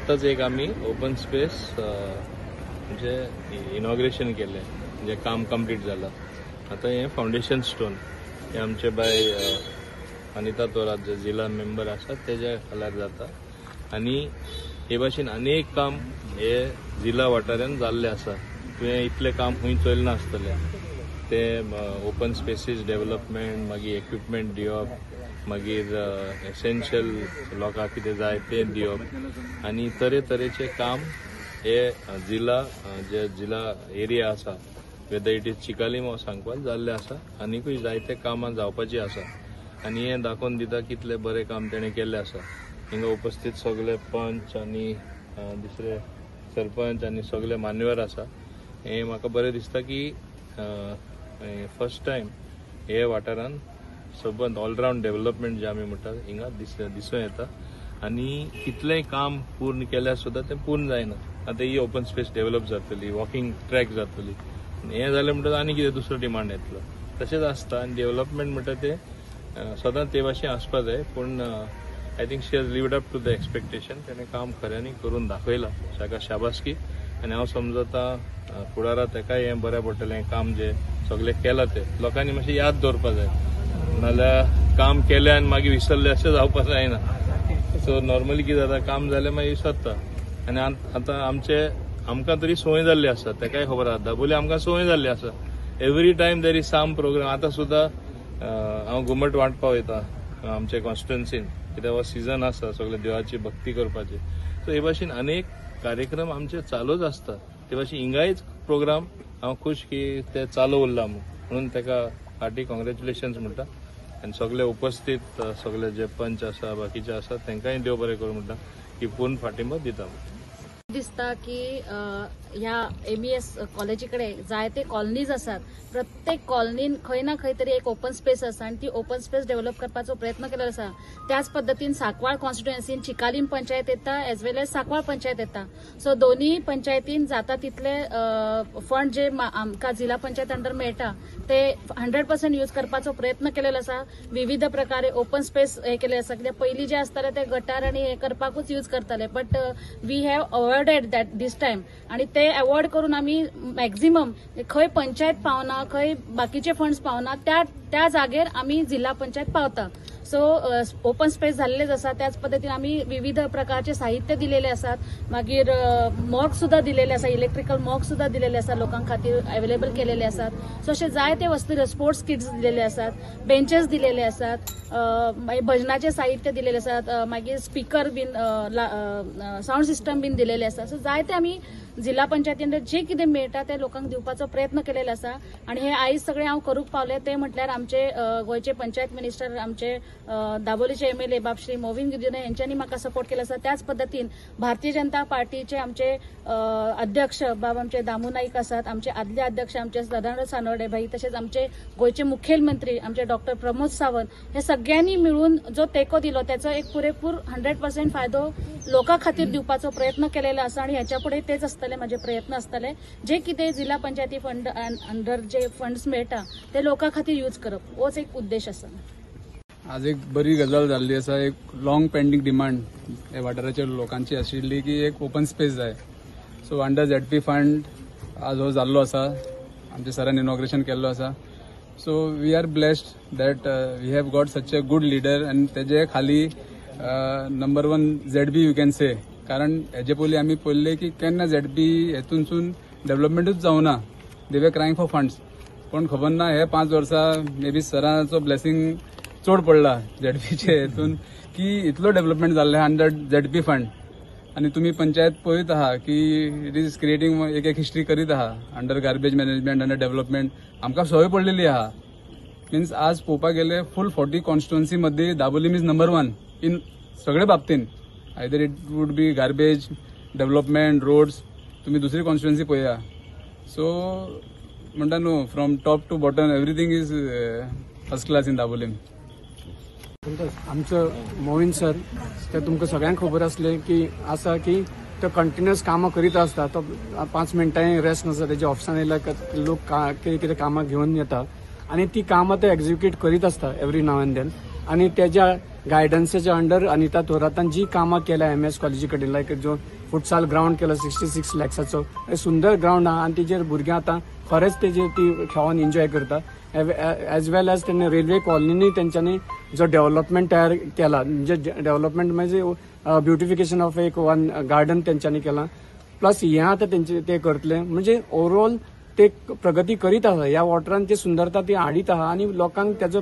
आत्ताच एक आम्ही ओपन स्पेस म्हणजे इनॉग्रेशन केले, म्हणजे काम कंप्लीट झालं. आता हे फाउंडेशन स्टोन हे आमचे बाय अनिता तोरात जे जिल्हा मेंबर असतात तेजे खाल्यार जाता. आणि हे भाशेन अनेक काम हे जिल्हा वाठारान जाल्ले आसा. तुवें इतले काम खंय चोयल नासतले. ते ओपन स्पेसीस डेव्हलपमेंट, मागीर इक्विपमेंट दिवप, मागीर एसेन्शियल लोकांक कितें जाय तें दिवप आनी तरेतरेचे काम हे जिल्हा एरिया आसा, वेदर इट इज चिकालीम वा सांकवाल जाल्ले आसा. आनीकूय जायते कामां जावपाची आसा. आनी हें दाखोवन दिता कितले बरें काम तेणें केल्लें आसा. हिंगा उपस्थित सगळे पंच आनी दुसरे सरपंच आनी सगळे मान्यवर आसा. हें म्हाका बरें दिसता की फर्स्ट टायम हे वाठारान सबंद ऑलराउंड डेव्हलपमेंट जे आमी म्हणटा हिंगा दिसून येता. आनी कितलेंय काम पूर्ण केल्यार सुद्दां तें पूर्ण जायना. आतां ही ओपन स्पेस डेव्हलप जातली, वॉकिंग ट्रॅक जातली, हें जालें म्हणटच आनी कितें दुसरो डिमांड येतलो. तशेंच आसता. आनी डेव्हलपमेंट म्हणटा तें सदांच ते भाशेन आसपा जाय. पूण I think she has lived up to the expectation. तेणें काम खऱ्यांनी करून दाखयलां, ताका शाबासकी. आनी हांव समजता फुडाराक तेकाय हें बरें पडटलें. काम जे सगळें केलां तें लोकांनी मातशें याद दवरपा जाय. नाल्यार काम केलें आनी मागीर विसरलें अशें जावपाक जायना. सो नॉर्मली कितें जाता, काम जालें मागीर विसरता. आनी आतां आमकां तरी संवय जाल्ली आसा, तेकाय खबर आसा. दाबोली आमकां संवय जाल्ली आसा. Every time there is some program. आतां सुद्दां हांव घुमट वांटपा वयता आमचे कॉन्स्टिट्युएन्सीन, कित्याक हो सिजन आसा सगळे देवाची भक्ती करपाची. सो हे भाशेन अनेक कार्यक्रम आमचे चालूच आसतात. ते भाशेन हिंगायच प्रोग्राम हांव खूश की ते चालू उरला म्हणून तेका हार्टी कॉंग्रॅच्युलेशन्स म्हणटा. आनी सगळे उपस्थित सगळे जे पंच आसा बाकीचे आसा तांकांय देव बरें करूं म्हणटा की पूर्ण फाटिंबा दिता. दिसता की ह्या एमईएस कॉलेजीकडे जायते कॉलनीज आसात. प्रत्येक कॉलनीन खंय ना खंय तरी एक ओपन स्पेस आसा आणि ती ओपन स्पेस डेव्हलप करपाचो प्रयत्न केलेलो आसा. त्याच पद्दतीन सांकवाळ कॉन्स्टिट्युएन्सीन चिकालीम पंचायत येता एज वेल एज सांकवाळ पंचायत येता. सो दोन्ही पंचायतीन जाता तितले फंड जे आमकां जिल्हा पंचायत अंडर मेळटा ते 100% यूज करपाचो प्रयत्न केलेलो आसा. विविध प्रकारे ओपन स्पेस हे केले आसा. कित्याक पयलीं जे आसताले ते गटार आनी हे करपाकूच यूज करताले. But we have awarded that this time. आणि ते अवॉर्ड करून आम्ही मॅक्झिमम खंय पंचायत पावना, खंय बाकीचे फंड्स पावना त्या जागेर आम्ही जिल्हा पंचायत पावता. सो ओपन स्पेस झालेलेच आसा. त्याच पद्धतीने आम्ही विविध प्रकारचे साहित्य दिलेले असतात. मागीर मॉग सुद्धा दिलेले आसा, इलेक्ट्रिकल मॉग सुद्धा दिलेले आसा, लोकां खातीर अवेलेबल केलेले असतात. सो असे जायते वस्तू, स्पोर्ट्स किट्स दिलेले असतात, बेंचेस दिलेले असतात, भजनाचे साहित्य दिलेले असतात, मागीर स्पीकर बीन साऊंड सिस्टम बीन दिलेले असतात. सो जायते आम्ही जिल्हा पंचायतीन जे कितें मेळटा ते लोकांक दिवपाचो प्रयत्न केलेलो आसा. आणि हे आयज सगळे हांव करूंक पावले ते म्हटल्यार आमचे गोयचे पंचायत मिनिस्टर, आमचे दाबोलीचे एमएलए बाब श्री मोविन गिदियोने यांच्यानी म्हाका सपोर्ट केला आसा. त्याच पद्धतीन भारतीय जनता पार्टीचे आमचे अध्यक्ष बाब आमचे दामू नाईक आसात, आमचे आदले अध्यक्ष आमचे सदानंद सानवडे भाई, तसेच आमचे गोयचे मुखेलमंत्री आमचे डॉक्टर प्रमोद सावंत, हे सगळ्यांनी मिळून जो तेको दिलो त्याचा एक पुरेपूर 100% फायदो लोकां खातीर दिवपाचो प्रयत्न केलेलो आसा. आणि ह्याच्या पुढे तेच आसतले माझे प्रयत्न आसतले. जे कितें जिल्हा पंचायती फंड अंडर जे फंड्स मेळटा ते लोकां खातीर यूज करप, होच एक उद्देश आसा. आज एक बरी गजाल जाल्ली आसा. एक लॉंग पेंडिंग डिमांड ह्या वाठाराच्या लोकांची आशिल्ली की एक ओपन स्पेस जाय. सो अंडर झेडपी फंड आज हो जाल्लो आसा. आमच्या सरान इनॉग्रेशन केल्लो आसा. So we are blessed that we have got such a good leader. आनी तेजे खाली number 1 ZP you can say. कारण हेजे पयलीं आमी पळयल्ले की केन्ना झेडबी हेतूनसून डेव्हलपमेंटूच जावना. दे वर क्रायंग फॉर फंड्स. पण खबर ना हे 5 वर्सां मे बी सराचो ब्लेसिंग चड पडला झेडपीचे हेतून की इतलो डेव्हलपमेंट जाल्ले अंडर झेडपी फंड. आणि तुम्ही पंचायत पळयत आहा की इट इज क्रिएटिंग एक हिस्ट्री करीत आहा under garbage management, under development. आमकां सवय पडलेली आहा. मीन्स आज पळोवपाक गेले फुल 40 कॉन्स्टिट्युएन्सी मध्ये दाबोली मीज नंबर 1 इन सगळे बाबतीन. Either it would be garbage, development, roads. तुम्ही दुसरी कॉन्स्टिट्युएन्सी पळया. सो म्हणटा न्हू from top to bottom everything is first class in Dabolim. आमचं मोविन सर ते तुमकां सगळ्यांक खबर आसलें की आसा की तो कंटिन्युअस कामां करीत आसता. तो 5 मिनटांनी रेस्ट नासता. तेच्या ऑफिसान येयल्यार लोक कितें कितें कामां घेवन येता आणि ती कामां ते एक्झिक्यूट करीत आसता एवरी नाव एंड देन. आणि त्याच्या गायडन्सच्या अंडर अनिता थोरातान जी कामां केल्या एमएस कॉलेजी कडेन लायक जो फुटसाल ग्राउंड केलो 66 लॅक्साचो सुंदर ग्राउंड आहा आणि तेजेर भुरग्यां आतां खरेंच तेजेर ती खेळून एन्जॉय करता एज वेल एज तेणे रेल्वे कॉलनीनी तेंच्यांनी जो डेव्हलपमेंट तयार केला म्हणजे डेव्हलपमेंट म्हणजे ब्युटिफिकेशन ऑफ एक वन गार्डन तेंच्यांनी केला प्लस हे आतां तेंचे ते करतले म्हणजे ओवरऑल ते प्रगती करीत आहा ह्या वॉटरान ती सुंदरता ती हाडीत आहा आणि लोकांक त्याचो